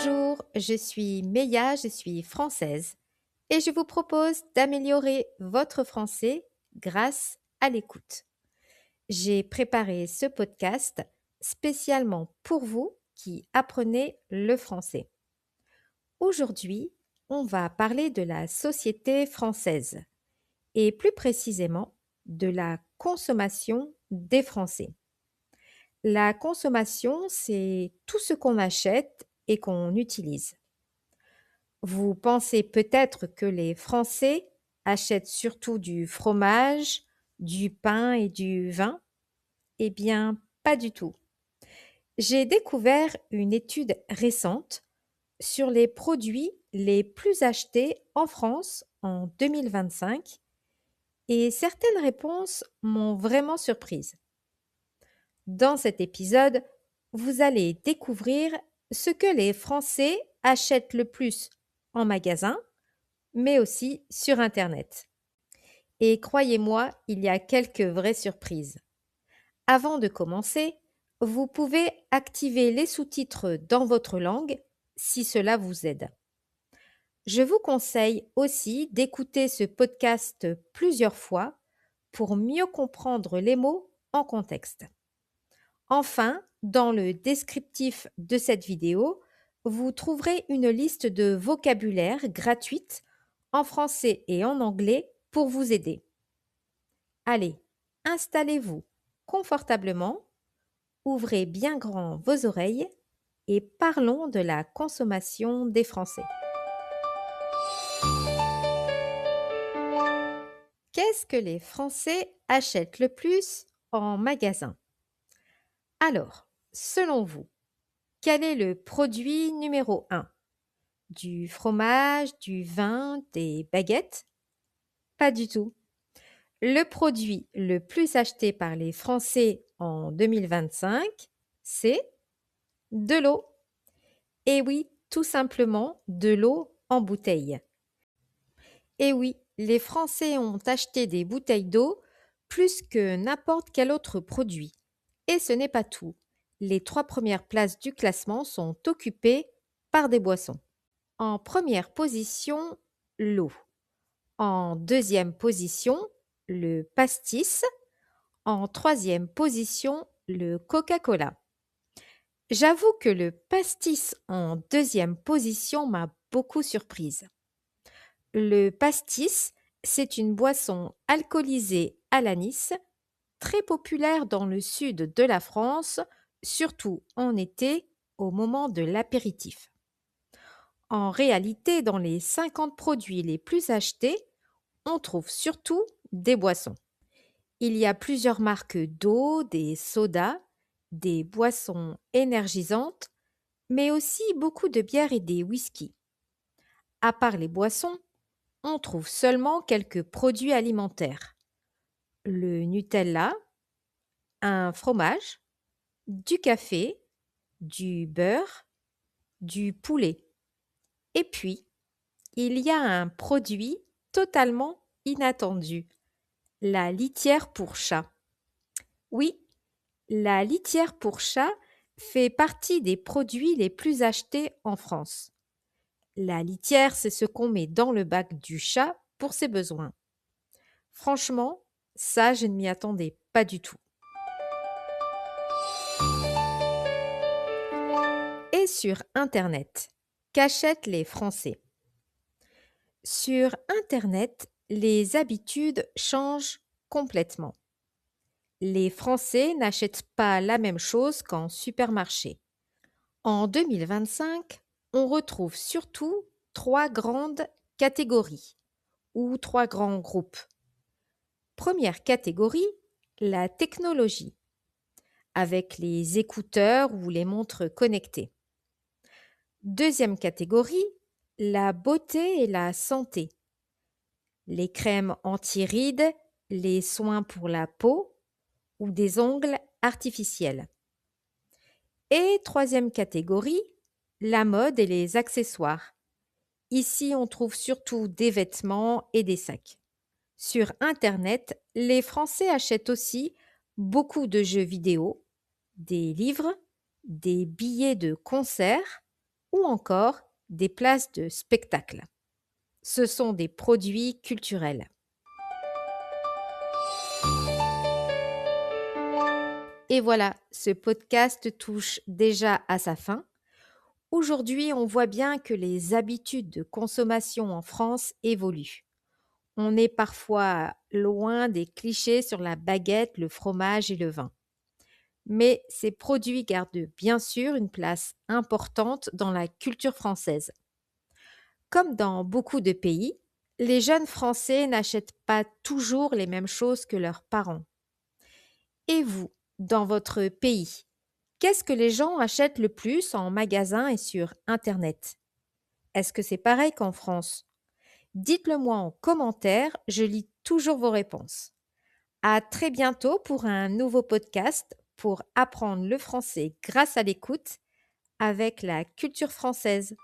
Bonjour, je suis Meya, je suis française et je vous propose d'améliorer votre français grâce à l'écoute. J'ai préparé ce podcast spécialement pour vous qui apprenez le français. Aujourd'hui, on va parler de la société française et plus précisément de la consommation des Français. La consommation, c'est tout ce qu'on achète et qu'on utilise. Vous pensez peut-être que les Français achètent surtout du fromage, du pain et du vin? Eh bien, pas du tout. J'ai découvert une étude récente sur les produits les plus achetés en France en 2025 et certaines réponses m'ont vraiment surprise. Dans cet épisode, vous allez découvrir ce que les Français achètent le plus en magasin, mais aussi sur Internet. Et croyez-moi, il y a quelques vraies surprises. Avant de commencer, vous pouvez activer les sous-titres dans votre langue si cela vous aide. Je vous conseille aussi d'écouter ce podcast plusieurs fois pour mieux comprendre les mots en contexte. Enfin, dans le descriptif de cette vidéo, vous trouverez une liste de vocabulaire gratuite en français et en anglais pour vous aider. Allez, installez-vous confortablement, ouvrez bien grand vos oreilles et parlons de la consommation des Français. Qu'est-ce que les Français achètent le plus en magasin? Alors, selon vous, quel est le produit numéro 1? Du fromage, du vin, des baguettes? Pas du tout. Le produit le plus acheté par les Français en 2025, c'est de l'eau. Et oui, tout simplement de l'eau en bouteille. Et oui, les Français ont acheté des bouteilles d'eau plus que n'importe quel autre produit. Et ce n'est pas tout. Les 3 premières places du classement sont occupées par des boissons. En première position, l'eau. En deuxième position, le pastis. En troisième position, le Coca-Cola. J'avoue que le pastis en deuxième position m'a beaucoup surprise. Le pastis, c'est une boisson alcoolisée à l'anis, très populaire dans le sud de la France, surtout en été, au moment de l'apéritif. En réalité, dans les 50 produits les plus achetés, on trouve surtout des boissons. Il y a plusieurs marques d'eau, des sodas, des boissons énergisantes, mais aussi beaucoup de bières et des whiskies. À part les boissons, on trouve seulement quelques produits alimentaires. Le Nutella, un fromage, du café, du beurre, du poulet. Et puis, il y a un produit totalement inattendu, la litière pour chat. Oui, la litière pour chat fait partie des produits les plus achetés en France. La litière, c'est ce qu'on met dans le bac du chat pour ses besoins. Franchement, ça, je ne m'y attendais pas du tout. Et sur Internet, qu'achètent les Français? Sur Internet, les habitudes changent complètement. Les Français n'achètent pas la même chose qu'en supermarché. En 2025, on retrouve surtout 3 grandes catégories ou 3 grands groupes. Première catégorie, la technologie, avec les écouteurs ou les montres connectées. Deuxième catégorie, la beauté et la santé, les crèmes anti-rides, les soins pour la peau ou des ongles artificiels. Et troisième catégorie, la mode et les accessoires. Ici, on trouve surtout des vêtements et des sacs. Sur Internet, les Français achètent aussi beaucoup de jeux vidéo, des livres, des billets de concerts, ou encore des places de spectacle. Ce sont des produits culturels. Et voilà, ce podcast touche déjà à sa fin. Aujourd'hui, on voit bien que les habitudes de consommation en France évoluent. On est parfois loin des clichés sur la baguette, le fromage et le vin. Mais ces produits gardent bien sûr une place importante dans la culture française. Comme dans beaucoup de pays, les jeunes Français n'achètent pas toujours les mêmes choses que leurs parents. Et vous, dans votre pays, qu'est-ce que les gens achètent le plus en magasin et sur Internet? Est-ce que c'est pareil qu'en France? Dites-le moi en commentaire, je lis toujours vos réponses. À très bientôt pour un nouveau podcast pour apprendre le français grâce à l'écoute avec la culture française.